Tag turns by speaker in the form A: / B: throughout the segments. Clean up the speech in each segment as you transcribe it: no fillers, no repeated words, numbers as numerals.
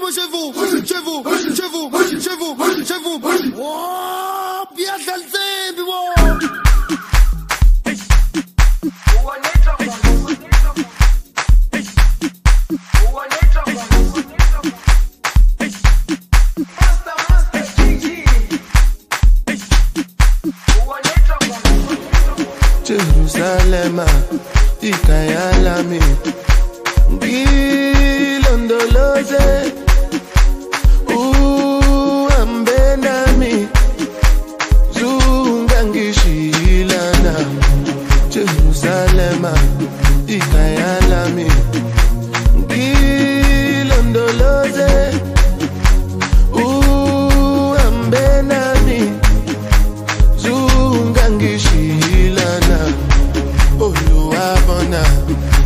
A: moi chez vous, chez vous, chez vous, chez vous, chez vous. Oh, bien salté, bon.
B: Jerusalem, Ikayalami, Gilondoloze, Ambenami, Zungangishilana. Jerusalem, Ikayalami, Gilondoloze, Ambenami, Zungangishilana.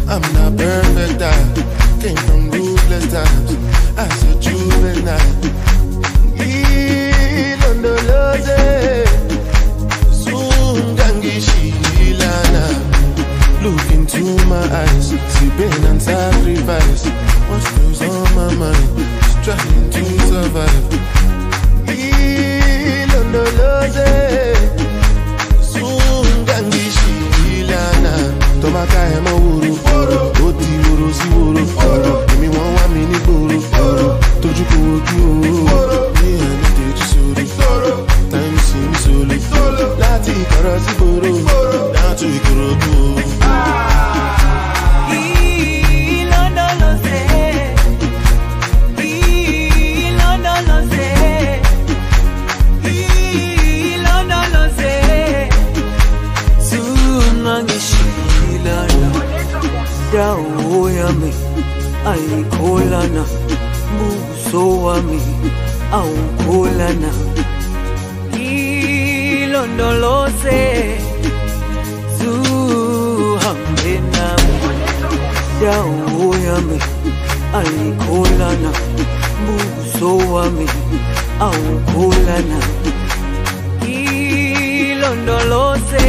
B: I'm not perfect, I came from ruthless times as a juvenile. Ilondoloze, Zungangishilana. Look into my eyes, see pain and sacrifice. What's goes on my mind, just trying to survive. Ilondoloze, Zungangishilana. Tomaka emo wuru, oti wuru si wuru. Emi won wa mi ni gboro, toju ko oju o. Ni ani teju sori, time si mi solo. Lati ikoro si gboro, down to Ikorodu.
C: Dawo yami ayikholana, buso wami awukholana. Ilondoloze, zuhambe nami. Dawo yami ayikholana, buso wami awukholana. Ilondoloze.